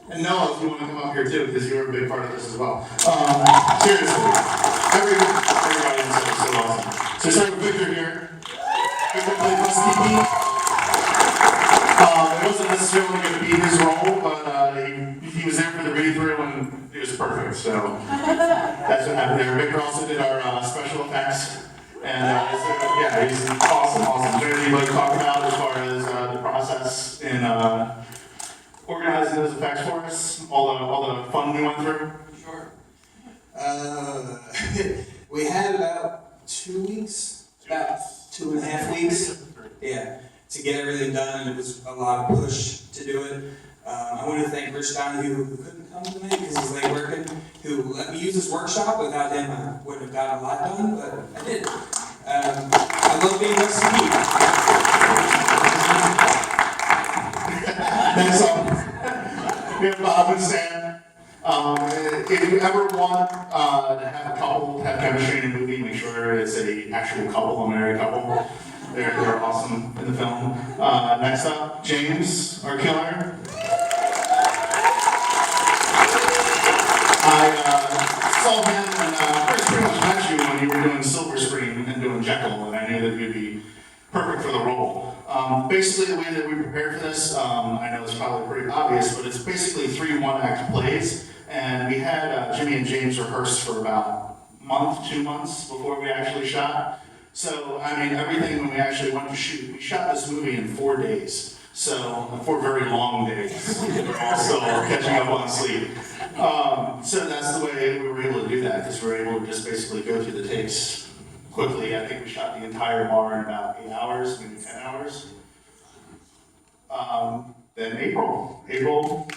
And Noah, if you want to come up here too, because you were a big part of this as well. Seriously, everybody in this is so awesome. So start with Victor here. Victor played Housekeeping. It wasn't necessarily going to be his role, but he was there for the read-through and it was perfect. So that's what happened there. Victor also did our special effects. And so, yeah, he's awesome. Anything you'd like to talk about as far as the process in organizing those effects for us? All the fun we went through? Sure. We had about 2 weeks, about 2.5 weeks, yeah, to get everything done, and it was a lot of push to do it. I want to thank Rich Donahue, who couldn't come tonight because he's late working, who let me use his workshop. Without him, I wouldn't have gotten a lot done, but I did. I love being West Next up, we have Bob and Sam. If you ever want to have a couple have chemistry in a movie, make sure it's an actual couple, a married couple. They're awesome in the film. Next up, James, our killer. I saw him and pretty much met you when you were doing Silver Screen and doing Jekyll, and I knew that you'd be perfect for the role. Basically, the way that we prepared for this, I know it's probably pretty obvious, but it's basically 3 one-act plays, and we had Jimmy and James rehearse for about a month, 2 months before we actually shot. So, I mean, everything when we actually went to shoot, we shot this movie in 4 days. So, 4 very long days. We're also catching up on sleep. So that's the way we were able to do that, because we were able to just basically go through the takes quickly. I think we shot the entire bar in about 8 hours, maybe 10 hours. Then April, movie for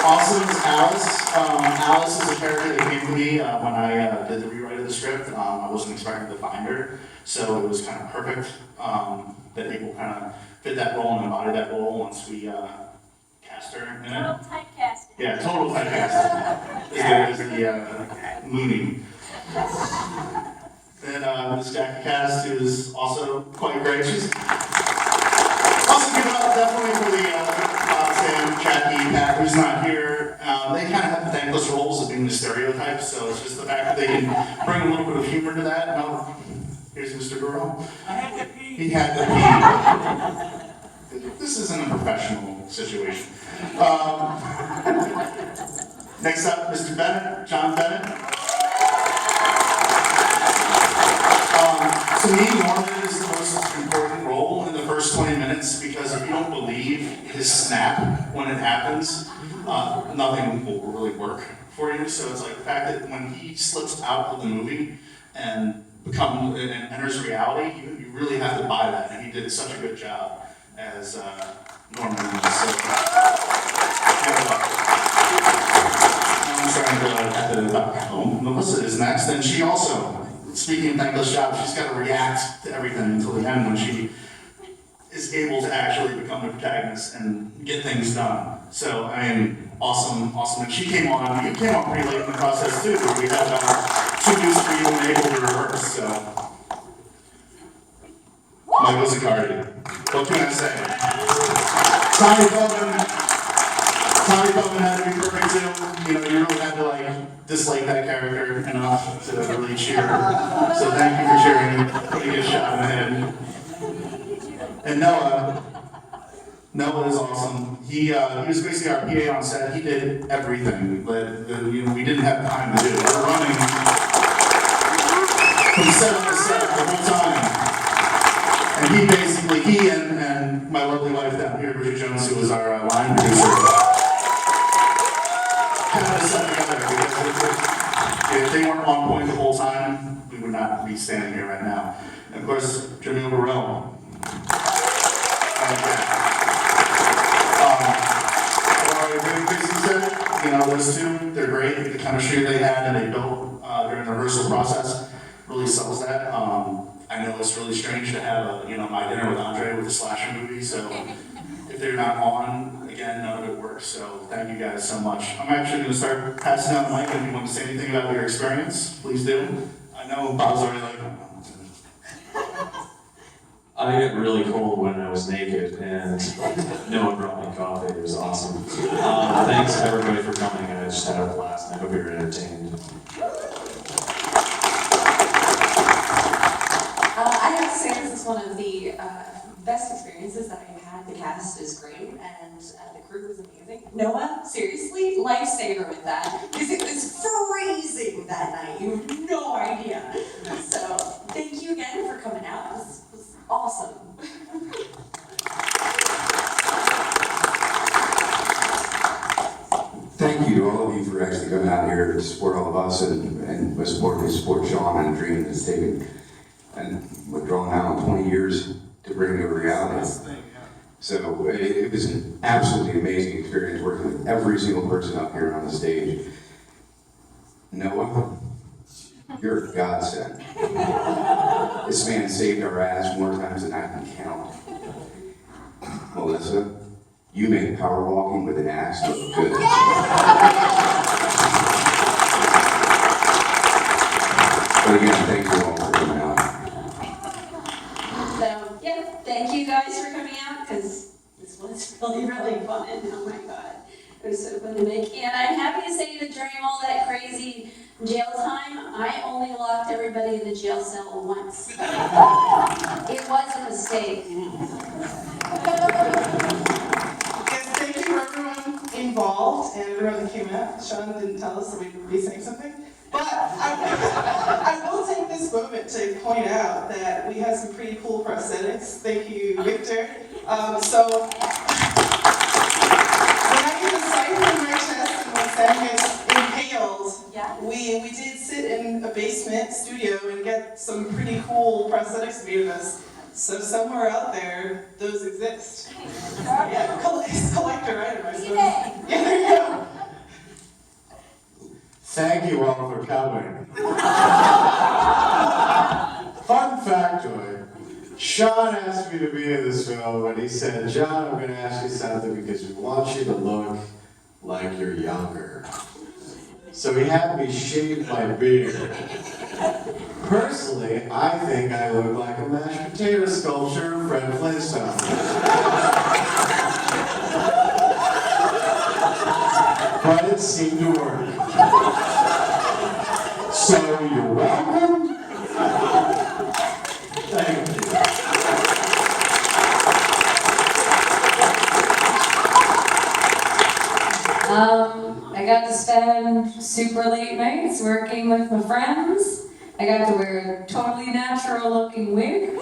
awesome is Alice. Alice is a character that came to me when I did the rewrite of the script. I wasn't expecting to find her, so it was kind of perfect that people kind of fit that role and embody that role once we cast her in it. Total typecasting. Yeah, total typecasting is the Mooney. Then this Jackie Cast, who is also quite great. She's also given up definitely for the Sam, Jackie, Pat, who's not here. They kind of have thankless roles of being the stereotypes, so it's just the fact that they can bring a little bit of humor to that. No, here's Mr. Burrell. I had to pee. He had to pee. This isn't a professional situation. Next up, Mr. Bennett, John Bennett. To me, Norman is the most important role in the first 20 minutes because if you don't believe his snap when it happens, nothing will really work for you. So it's like the fact that when he slips out of the movie and enters reality, you really have to buy that. And he did such a good job as Norman. I'm trying to at the Melissa is next, and she also. Speaking of thankless jobs, she's got to react to everything until the end when she is able to actually become the protagonist and get things done. So, I mean, awesome. And you came on pretty late in the process too, where we had about 2 weeks for you and able to rehearse, so. Michael Zaccardi. What can I say? Tommy Feldman had to be perfect too. You know, you really had to dislike that character enough to really cheer. So thank you for cheering, putting a shot in the head. And Noah is awesome. He was basically our PA on set. He did everything that we didn't have time to do. We were running from set to set the whole time. And he and my lovely wife down here, Bridget Jones, who was our line producer. Kind of set together because if they weren't on point the whole time, we would not be standing here right now. And of course, Jamil Burrell. Those two, they're great. The chemistry they had and they built during the rehearsal process really sells that. I know it's really strange to have my dinner with Andre with the slasher movie, so if they're not on, again, none of it works, so thank you guys so much. I'm actually going to start passing out the mic. If you want to say anything about your experience, please do. I know Bob's already I got really cold when I was naked, and no one brought me coffee. It was awesome. Thanks everybody for coming. I just had a blast, and I hope you're entertained. I have to say this is one of the best experiences that I've had. The cast is great, and the crew was amazing. Noah, seriously, lifesaver with that, because it was freezing that night. You have no idea. So thank you again for coming out. It was awesome. Thank you to all of you for actually coming out here to support all of us and support Shawn and a dream that's taken and withdrawn now in 20 years to bring to reality. So it was an absolutely amazing experience working with every single person up here on the stage. Noah, you're a godsend. This man saved our ass more times than I can count. Melissa, you make power walking with an axe look good. But again, thank you all for coming out. So yeah, thank you guys for coming out, because this was really, really fun. Oh my god, it was so fun to make. And I'm happy to say that during all that crazy jail time, I only locked everybody in the jail cell once. It was a mistake. Yes, thank you for everyone involved and everyone that came out. Shawn didn't tell us that we would be saying something. But I will take this moment to point out that we have some pretty cool prosthetics. Thank you, Victor. So when I get the scythe in my chest and when Sam gets impaled, Yeah. we did sit in a basement studio and get some pretty cool prosthetics made of us. So somewhere out there, those exist. Yeah, it's collector item, I suppose. Yeah, there you go. Thank you all for coming. Fun factoid. Shawn asked me to be in this film, and he said, John, I'm going to ask you something because we want you to look like you're younger. So he had me shave my beard. Personally, I think I look like a mashed potato sculpture of Fred Flintstone. But it seemed to work. So you're welcome. Thank you. I got to spend super late nights working with my friends. I got to wear a totally natural looking wig.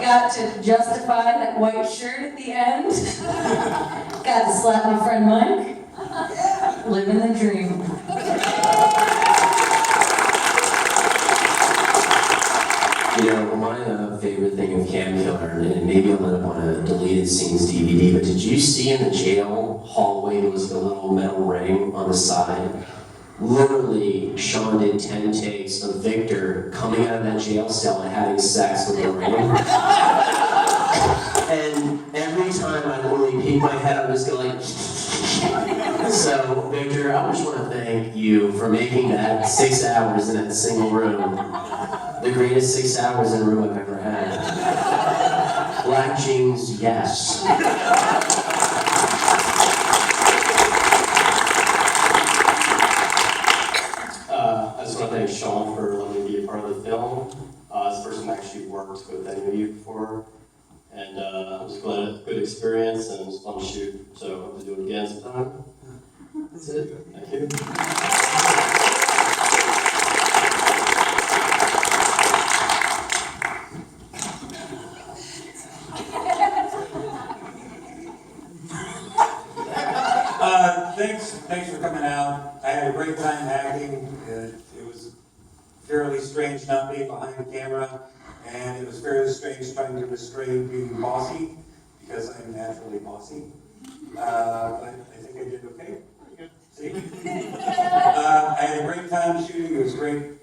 Got to justify that white shirt at the end. Got to slap my friend Mike. Living the dream. You know, my favorite thing of Cam Killer, and maybe I'll end up on a deleted scenes DVD, but did you see in the jail hallway there was a little metal ring on the side? Literally, Shawn did 10 takes of Victor coming out of that jail cell and having sex with the ring. And every time I literally peek my head, I was going like... So, Victor, I just want to thank you for making that 6 hours in that single room the greatest 6 hours in a room I've ever had. Black jeans, yes. I just want to thank Shawn for letting me be a part of the film. This person actually worked with any of you before, and it was a good experience and it was fun to shoot. So I hope to do it again sometime. That's it. Thank you. Thanks for coming out. I had a great time acting. It was fairly strange not being behind the camera, and it was fairly strange trying to restrain being bossy, because I'm naturally bossy. But I think I did okay. See? I had a great time shooting. It was great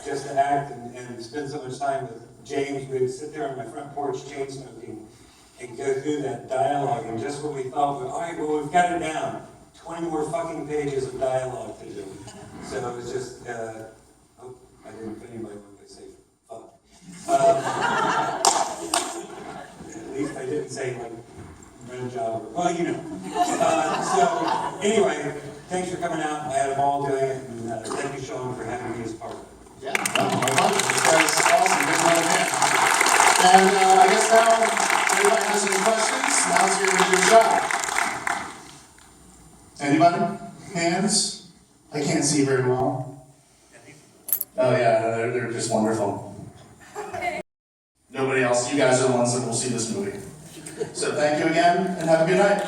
just to act and spend so much time with James. We'd sit there on my front porch chain smoking and go through that dialogue, and just what we thought, all right, well, we've got it down. 20 more fucking pages of dialogue to do. So it was just, oh, I didn't put anybody when they say fuck. At least I didn't say like red job, well, you know. So anyway, thanks for coming out. I had a ball doing it, and thank you, Shawn, for having me as part of it. Yeah, no, my pleasure. This guy's awesome. Good run again. And I guess now, if anybody has any questions, now's your shot. Anybody? Hands? I can't see very well. Oh yeah, they're just wonderful. Nobody else. You guys are the ones that will see this movie. So thank you again, and have a good night.